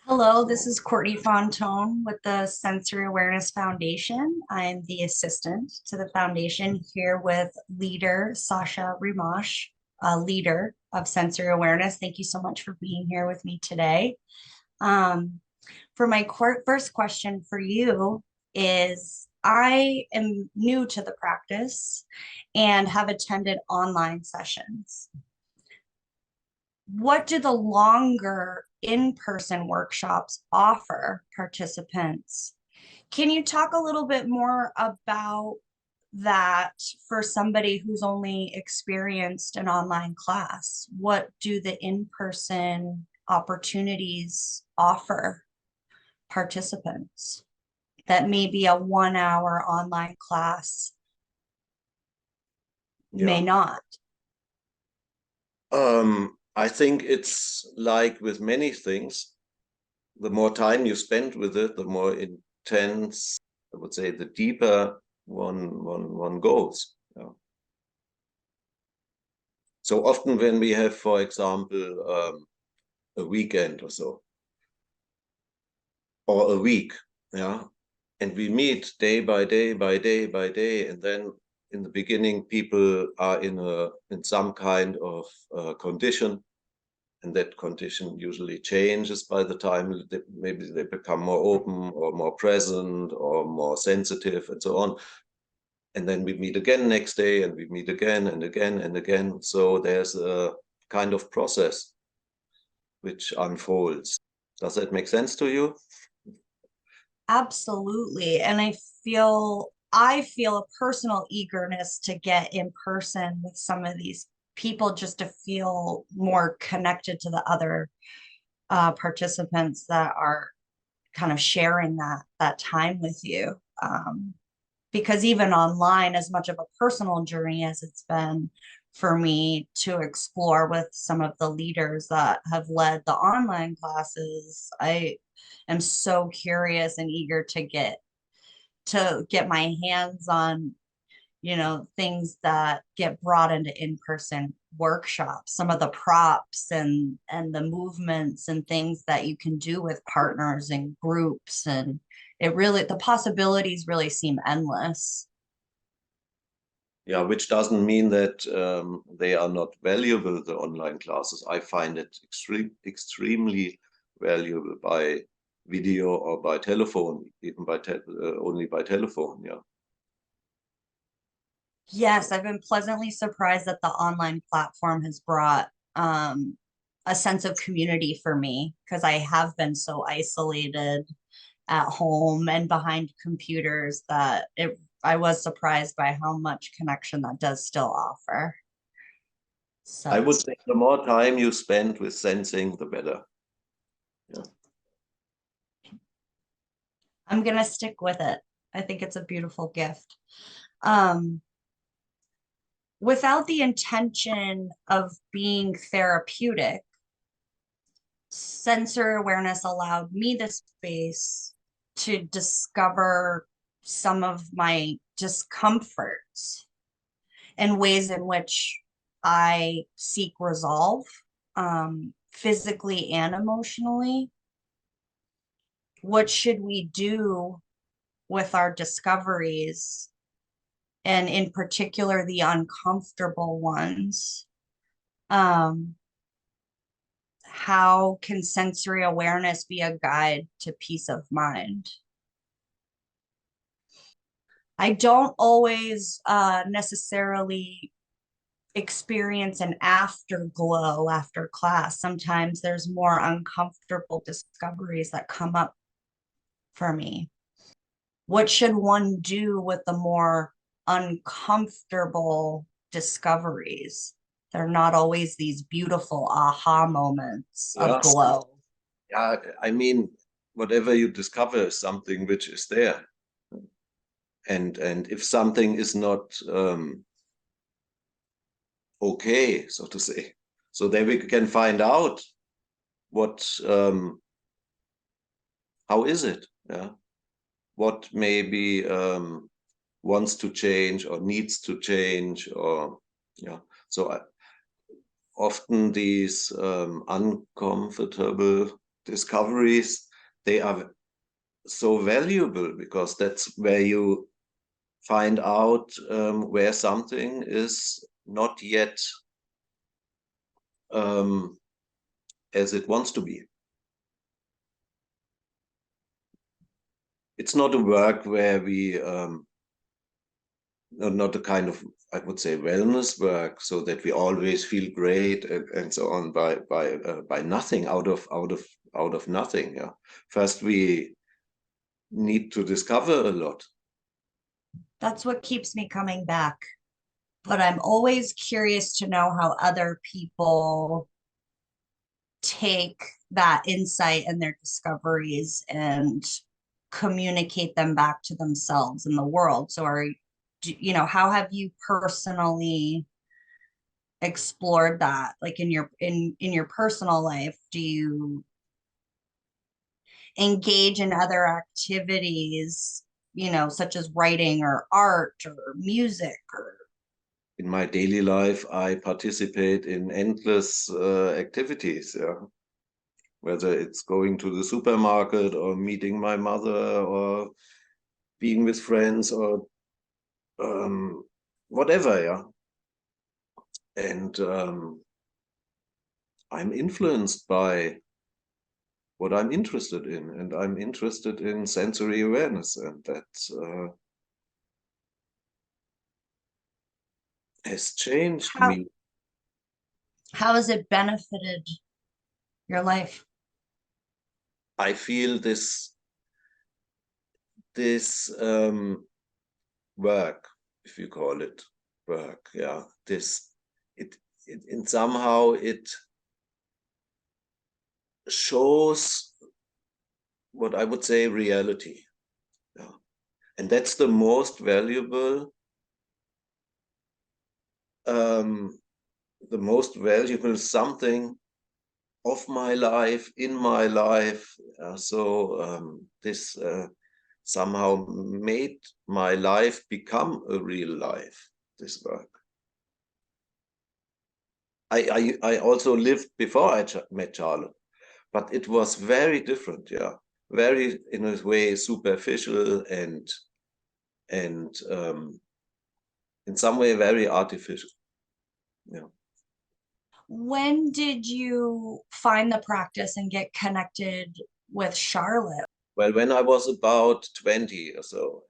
Hello, this is Courtney Fontone with the Sensory Awareness Foundation. I'm the assistant to the foundation here with leader Sascha Rimasch, a leader of sensory awareness. Thank you so much for being here with me today. Um, for my first question for you is, I am new to the practice and have attended online sessions. What do the longer in-person workshops offer participants? Can you talk a little bit more about that for somebody who's only experienced an online class? What do the in-person opportunities offer participants that maybe a 1 hour online class may Yeah. not? I think it's like with many things, the more time you spend with it, the more intense, I would say, the deeper one goes. Yeah. So often when we have, for example, a weekend or so, or a week, yeah, and we meet day by day by day by day, and then in the beginning people are in some kind of condition, and that condition usually changes by the time maybe they become more open or more present or more sensitive and so on. And then we meet again next day, and we meet again and again and again. So there's a kind of process which unfolds. Does that make sense to you? Absolutely. And I feel a personal eagerness to get in person with some of these people just to feel more connected to the other participants that are kind of sharing that time with you. Because even online, as much of a personal journey as it's been for me to explore with some of the leaders that have led the online classes, I am so curious and eager to get my hands on, things that get brought into in-person workshops, some of the props and the movements and things that you can do with partners and groups. And the possibilities really seem endless. Yeah, which doesn't mean that they are not valuable, the online classes. I find it extremely valuable by video or by telephone, even only by telephone. Yeah. Yes, I've been pleasantly surprised that the online platform has brought a sense of community for me, because I have been so isolated at home and behind computers that I was surprised by how much connection that does still offer. I So would say the more time you spend with sensing, the better. Yeah. I'm gonna stick with it. I think it's a beautiful gift. Um, Without the intention of being therapeutic, sensory awareness allowed me the space to discover some of my discomforts and ways in which I seek resolve, physically and emotionally. What should we do with our discoveries, and in particular, the uncomfortable ones? Um, how can sensory awareness be a guide to peace of mind? I don't always necessarily experience an afterglow after class. Sometimes there's more uncomfortable discoveries that come up for me. What should one do with the more uncomfortable discoveries? They're not always these beautiful aha moments of Yeah. glow. Yeah, I mean, whatever you discover is something which is there. And if something is not okay, so to say, so then we can find out what how is it? Yeah. What maybe wants to change or needs to change, or yeah. So often these uncomfortable discoveries, they are so valuable, because that's where you find out where something is not yet as it wants to be. It's not a work where we, not a kind of, I would say, wellness work, so that we always feel great and so on by nothing, out of nothing. Yeah. First, we need to discover a lot. That's what keeps me coming back. But I'm always curious to know how other people take that insight and their discoveries and communicate them back to themselves and the world. So you know, how have you personally explored that? Like in your personal life, do you engage in other activities, you know, such as writing or art or music? Or In my daily life, I participate in endless activities, yeah. Whether it's going to the supermarket or meeting my mother or being with friends or whatever, yeah. And I'm influenced by what I'm interested in, and I'm interested in sensory awareness, and that has changed how me. how has it benefited your life? I feel this work, if you call it work, yeah, it and somehow it shows what I would say reality, yeah. And that's the most valuable, something of my life, in my life. This somehow made my life become a real life, this work. I also lived before I met Charlotte, but it was very different, yeah. Very, in a way, superficial and in some way very artificial, yeah. When did you find the practice and get connected with Charlotte? Well, when I was about 20 or so,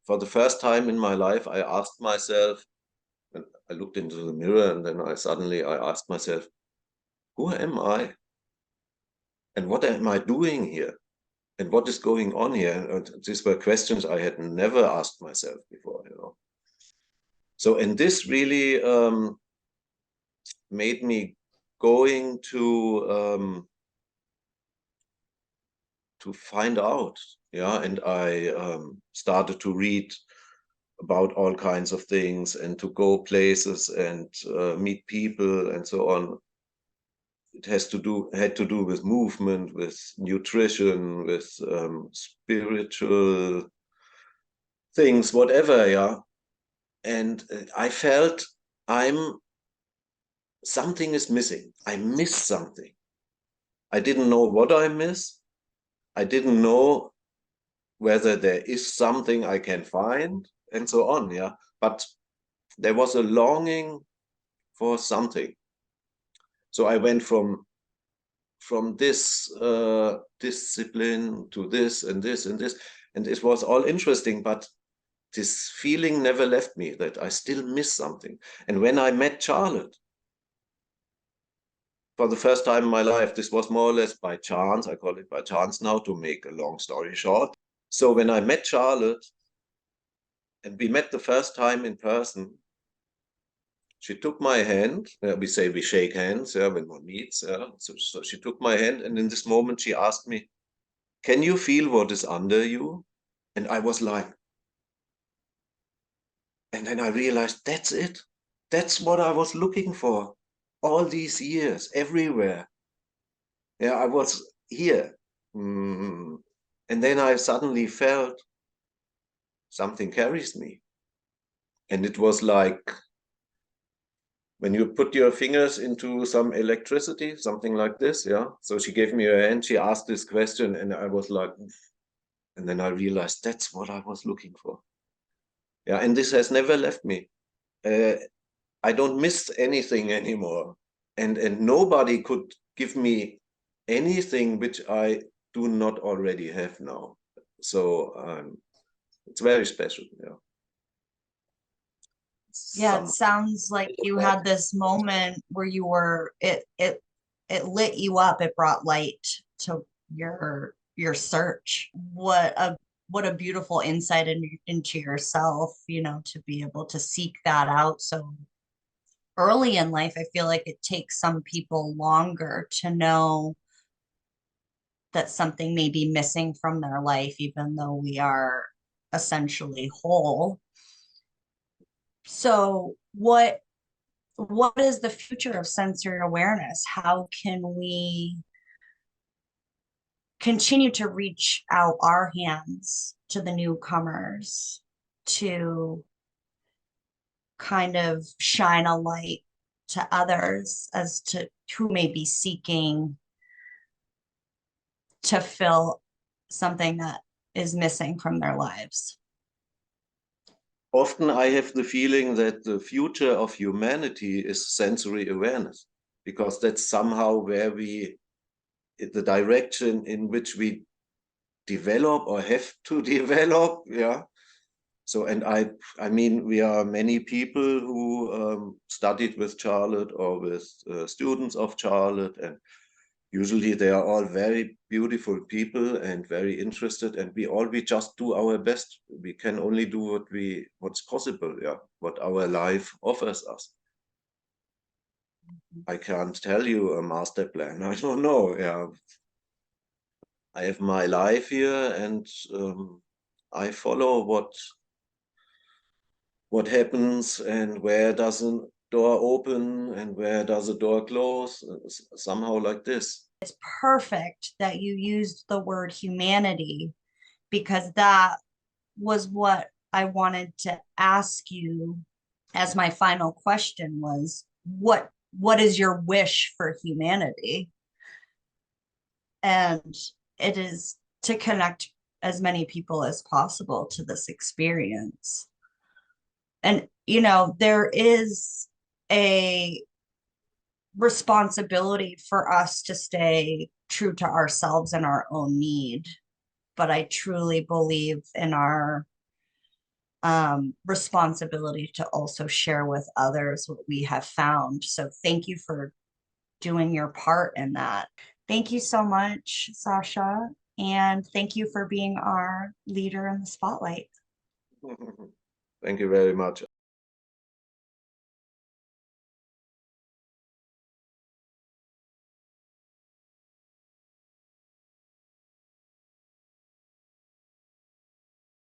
for the first time in my life, I asked myself, and I looked into the mirror, and then I asked myself, who am I? And what am I doing here? And what is going on here? And these were questions I had never asked myself before, you know. So, and this really made me going to find out, yeah. And I started to read about all kinds of things and to go places and meet people and so on. It had to do with movement, with nutrition, with spiritual things, whatever, yeah. And I felt something is missing. I miss something. I didn't know what I miss. I didn't know whether there is something I can find and so on, yeah. But there was a longing for something. So I went from this discipline to this and this and this, and it was all interesting, but this feeling never left me, that I still miss something. And when I met Charlotte for the first time in my life, this was more or less by chance. I call it by chance now, to make a long story short. So when I met Charlotte, and we met the first time in person, she took my hand. We say we shake hands, yeah, when one meets. Yeah. So she took my hand, and in this moment she asked me, "Can you feel what is under you?" And I was like, and then I realized that's it. That's what I was looking for all these years, everywhere. Yeah, I was here. And then I suddenly felt something carries me. And it was like when you put your fingers into some electricity, something like this, yeah. So she gave me her hand, she asked this question, and I was like, "Oof." And then I realized that's what I was looking for. Yeah, and this has never left me. I don't miss anything anymore. And nobody could give me anything which I do not already have now. So it's very special, yeah. Yeah, it Some sounds like you had this moment where you were it lit you up, it brought light to your search. What a beautiful insight into yourself, you know, to be able to seek that out so early in life. I feel like it takes some people longer to know that something may be missing from their life, even though we are essentially whole. So what is the future of sensory awareness? How can we continue to reach out our hands to the newcomers to kind of shine a light to others as to who may be seeking to fill something that is missing from their lives? often I have the feeling that the future of humanity is sensory awareness, because that's somehow where the direction in which we develop or have to develop, yeah. So, and I mean, we are many people who studied with Charlotte or with students of Charlotte, and usually they are all very beautiful people and very interested, and we just do our best. We can only do what's possible, yeah, what our life offers us. I can't tell you a master plan. I don't know, yeah. I have my life here, and I follow what happens and where does a door open and where does a door close, somehow like this. It's perfect that you used the word humanity because that was what I wanted to ask you as my final question was what is your wish for humanity? And it is to connect as many people as possible to this experience. And you know, there is a responsibility for us to stay true to ourselves and our own need, but I truly believe in our responsibility to also share with others what we have found. So thank you for doing your part in that. Thank you so much, Sascha, and thank you for being our leader in the spotlight. Thank you very much.